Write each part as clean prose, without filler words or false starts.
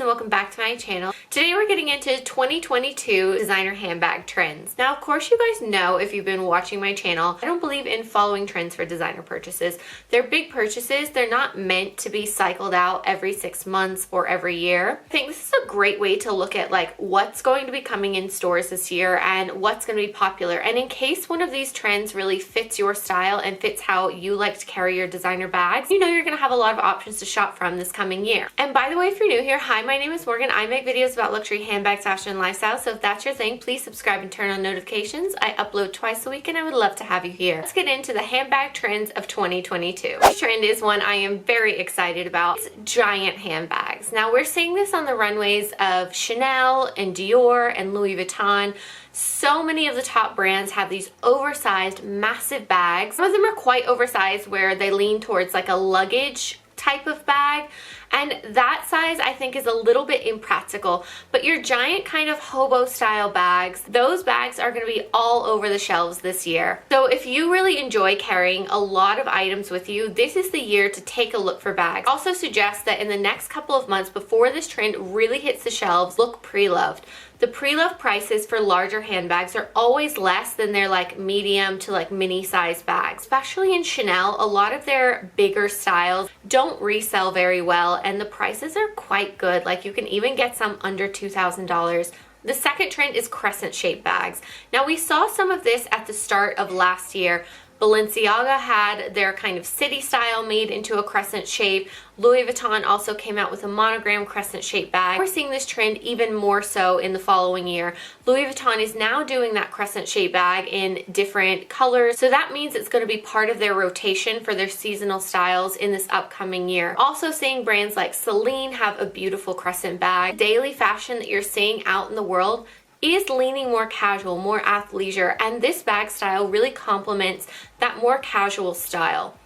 and welcome back to my channel. Today we're getting into 2022 designer handbag trends. Now, of course, you guys know if you've been watching my channel, I don't believe in following trends for designer purchases. They're big purchases. They're not meant to be cycled out every 6 months or every year. I think this is a great way to look at like what's going to be coming in stores this year and what's going to be popular. And in case one of these trends really fits your style and fits how you like to carry your designer bags, you know you're going to have a lot of options to shop from this coming year. And by the way, if you're new here, hi, my name is Morgan. I make videos about luxury handbags, fashion, and lifestyle. So if that's your thing, please subscribe and turn on notifications. I upload twice a week and I would love to have you here. Let's get into the handbag trends of 2022. This trend is one I am very excited about. It's giant handbags. Now we're seeing this on the runways of Chanel and Dior and Louis Vuitton. So many of the top brands have these oversized, massive bags. Some of them are quite oversized where they lean towards like a luggage type of bag, and that size I think is a little bit impractical. But your giant kind of hobo style bags, those bags are going to be all over the shelves this year. So if you really enjoy carrying a lot of items with you, this is the year to take a look for bags. Also suggest that in the next couple of months before this trend really hits the shelves, look Preloved. The Preloved prices for larger handbags are always less than their like medium to like mini size bags. Especially in Chanel, a lot of their bigger styles don't resell very well and the prices are quite good. Like you can even get some under $2,000. The second trend is crescent shaped bags. Now we saw some of this at the start of last year. Balenciaga had their kind of city style made into a crescent shape. Louis Vuitton also came out with a monogram crescent shaped bag. We're seeing this trend even more so in the following year. Louis Vuitton is now doing that crescent shaped bag in different colors. So that means it's going to be part of their rotation for their seasonal styles in this upcoming year. Also seeing brands like Celine have a beautiful crescent bag. Daily fashion that you're seeing out in the world is leaning more casual, more athleisure, and this bag style really complements that more casual style.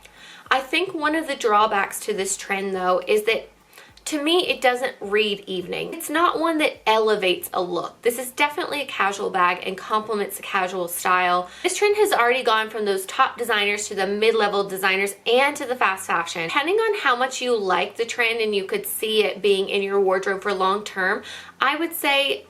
I think one of the drawbacks to this trend though is that to me it doesn't read evening. It's not one that elevates a look. This is definitely a casual bag and complements the casual style. This trend has already gone from those top designers to the mid-level designers and to the fast fashion. Depending on how much you like the trend and you could see it being in your wardrobe for long term, I would say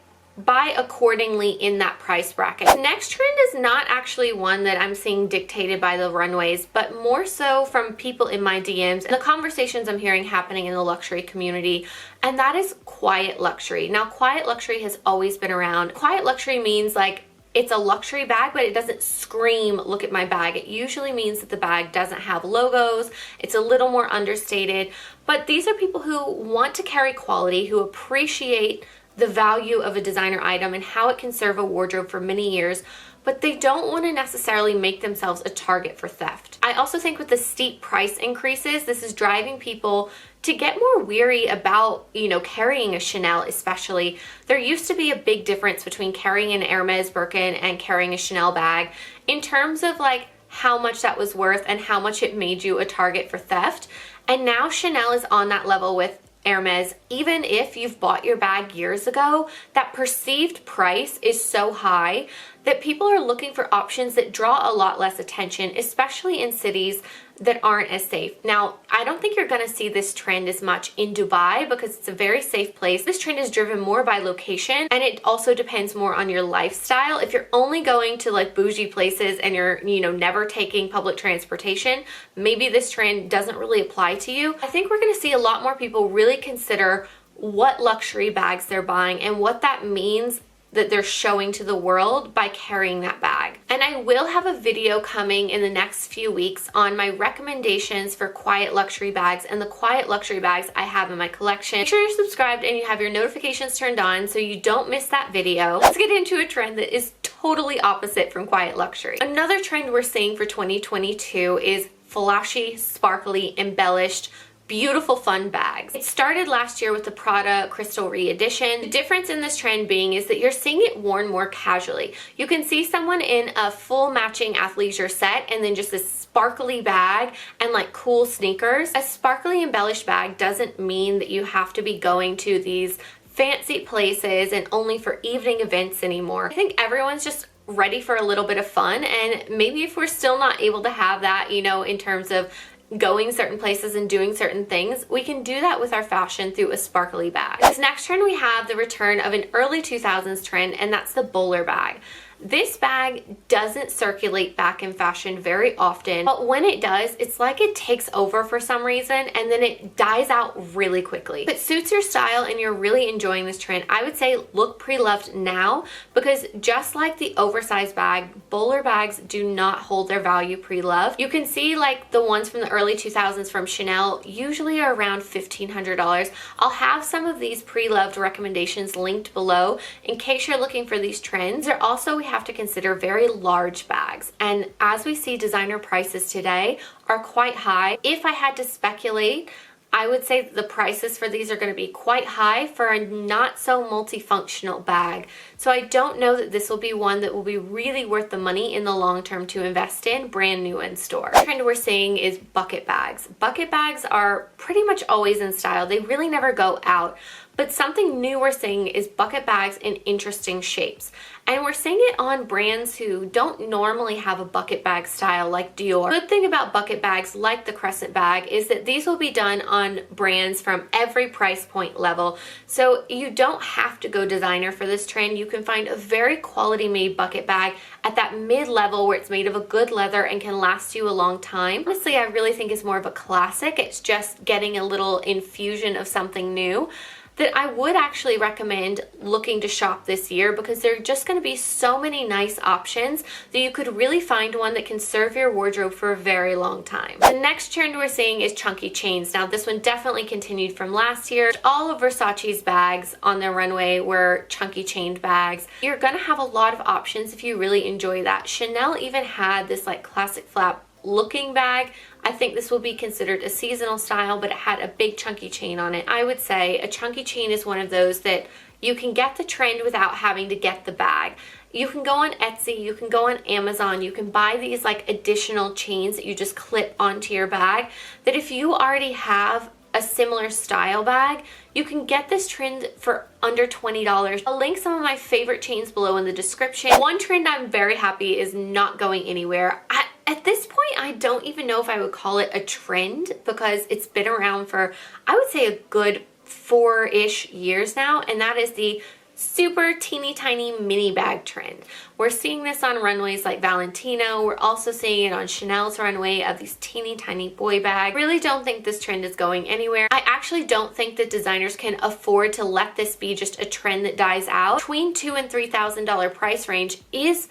buy accordingly in that price bracket. The next trend is not actually one that I'm seeing dictated by the runways, but more so from people in my DMs and the conversations I'm hearing happening in the luxury community, and that is quiet luxury. Now, quiet luxury has always been around. Quiet luxury means like it's a luxury bag, but it doesn't scream, look at my bag. It usually means that the bag doesn't have logos. It's a little more understated, but these are people who want to carry quality, who appreciate the value of a designer item and how it can serve a wardrobe for many years, but they don't want to necessarily make themselves a target for theft. I also think with the steep price increases, this is driving people to get more weary about, carrying a Chanel especially. There used to be a big difference between carrying an Hermes Birkin and carrying a Chanel bag in terms of like how much that was worth and how much it made you a target for theft. And now Chanel is on that level with Hermes. Even if you've bought your bag years ago, that perceived price is so high that people are looking for options that draw a lot less attention, especially in cities that aren't as safe. Now, I don't think you're going to see this trend as much in Dubai because it's a very safe place. This trend is driven more by location, and it also depends more on your lifestyle. If you're only going to like bougie places and you're, never taking public transportation, maybe this trend doesn't really apply to you. I think we're going to see a lot more people really consider what luxury bags they're buying and what that means that they're showing to the world by carrying that bag. And I will have a video coming in the next few weeks on my recommendations for quiet luxury bags and the quiet luxury bags I have in my collection. Make sure you're subscribed and you have your notifications turned on so you don't miss that video. Let's get into a trend that is totally opposite from quiet luxury. Another trend we're seeing for 2022 is flashy, sparkly, embellished, beautiful fun bags. It started last year with the Prada Crystal Re-Edition. The difference in this trend being is that you're seeing it worn more casually. You can see someone in a full matching athleisure set and then just this sparkly bag and like cool sneakers. A sparkly embellished bag doesn't mean that you have to be going to these fancy places and only for evening events anymore. I think everyone's just ready for a little bit of fun, and maybe if we're still not able to have that, in terms of going certain places and doing certain things, we can do that with our fashion through a sparkly bag. This next trend, we have the return of an early 2000s trend, and that's the bowler bag. This bag doesn't circulate back in fashion very often, but when it does, it's like it takes over for some reason and then it dies out really quickly. If it suits your style and you're really enjoying this trend, I would say look pre-loved now, because just like the oversized bag, bowler bags do not hold their value pre-loved. You can see like the ones from the early 2000s from Chanel usually are around $1,500. I'll have some of these pre-loved recommendations linked below in case you're looking for these trends. There also, we have to consider very large bags, and as we see, designer prices today are quite high. If I had to speculate, I would say the prices for these are going to be quite high for a not so multifunctional bag. So I don't know that this will be one that will be really worth the money in the long term to invest in, brand new in store. The trend we're seeing is bucket bags. Bucket bags are pretty much always in style. They really never go out. But something new we're seeing is bucket bags in interesting shapes. And we're seeing it on brands who don't normally have a bucket bag style like Dior. The good thing about bucket bags like the Crescent bag is that these will be done on brands from every price point level. So you don't have to go designer for this trend. You can find a very quality made bucket bag at that mid-level where it's made of a good leather and can last you a long time. Honestly, I really think it's more of a classic. It's just getting a little infusion of something new that I would actually recommend looking to shop this year, because there are just going to be so many nice options that you could really find one that can serve your wardrobe for a very long time. The next trend we're seeing is chunky chains. Now this one definitely continued from last year. All of Versace's bags on their runway were chunky chained bags. You're going to have a lot of options if you really enjoy that. Chanel even had this like classic flap looking bag. I think this will be considered a seasonal style, but it had a big chunky chain on it. I would say a chunky chain is one of those that you can get the trend without having to get the bag. You can go on Etsy, you can go on Amazon, you can buy these like additional chains that you just clip onto your bag, that if you already have a similar style bag, you can get this trend for under $20. I'll link some of my favorite chains below in the description. One trend I'm very happy is not going anywhere. At this point, I don't even know if I would call it a trend, because it's been around for, I would say, a good 4-ish years now, and that is the super teeny tiny mini bag trend. We're seeing this on runways like Valentino. We're also seeing it on Chanel's runway of these teeny tiny boy bags. I really don't think this trend is going anywhere. I actually don't think that designers can afford to let this be just a trend that dies out. Between $2,000 and $3,000 price range is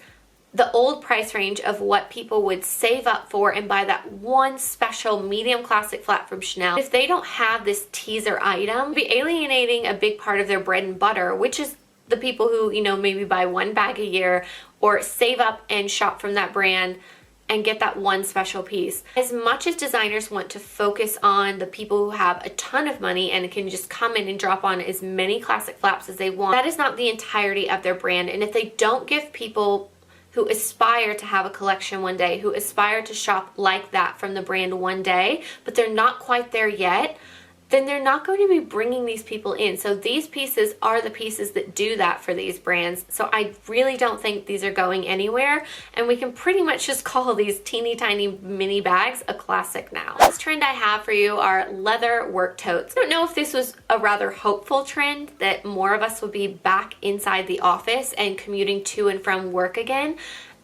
the old price range of what people would save up for and buy that one special medium classic flat from Chanel. If they don't have this teaser item, be alienating a big part of their bread and butter, which is the people who, you know, maybe buy one bag a year or save up and shop from that brand and get that one special piece. As much as designers want to focus on the people who have a ton of money and can just come in and drop on as many classic flaps as they want, that is not the entirety of their brand. And if they don't give people who aspire to have a collection one day, who aspire to shop like that from the brand one day, but they're not quite there yet, then they're not going to be bringing these people in. So these pieces are the pieces that do that for these brands. So I really don't think these are going anywhere, and we can pretty much just call these teeny tiny mini bags a classic now. Next trend I have for you are leather work totes. I don't know if this was a rather hopeful trend that more of us would be back inside the office and commuting to and from work again,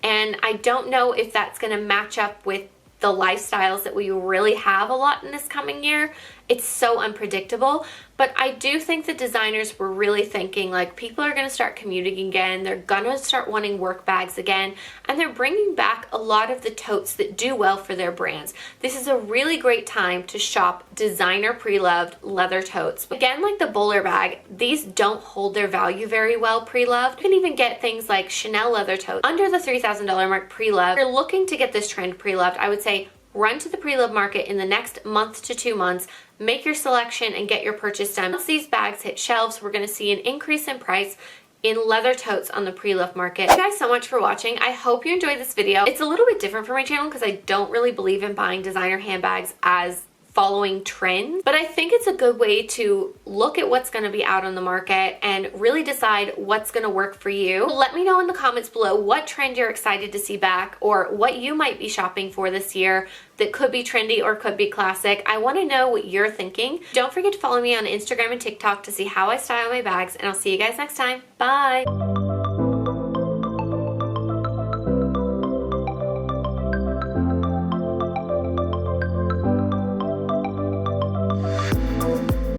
and I don't know if that's going to match up with the lifestyles that we really have a lot in this coming year. It's so unpredictable, but I do think the designers were really thinking like people are going to start commuting again, they're going to start wanting work bags again, and they're bringing back a lot of the totes that do well for their brands. This is a really great time to shop designer pre-loved leather totes. Again, like the bowler bag, these don't hold their value very well pre-loved. You can even get things like Chanel leather totes under the $3,000 mark pre-loved. If you're looking to get this trend pre-loved, I would say run to the pre-loved market in the next month to 2 months, make your selection and get your purchase done. Once these bags hit shelves, we're going to see an increase in price in leather totes on the pre-loved market. Thank you guys so much for watching. I hope you enjoyed this video. It's a little bit different for my channel because I don't really believe in buying designer handbags as following trends, but I think it's a good way to look at what's going to be out on the market and really decide what's going to work for you. Let me know in the comments below what trend you're excited to see back, or what you might be shopping for this year that could be trendy or could be classic. I want to know what you're thinking. Don't forget to follow me on Instagram and TikTok to see how I style my bags, and I'll see you guys next time. Bye!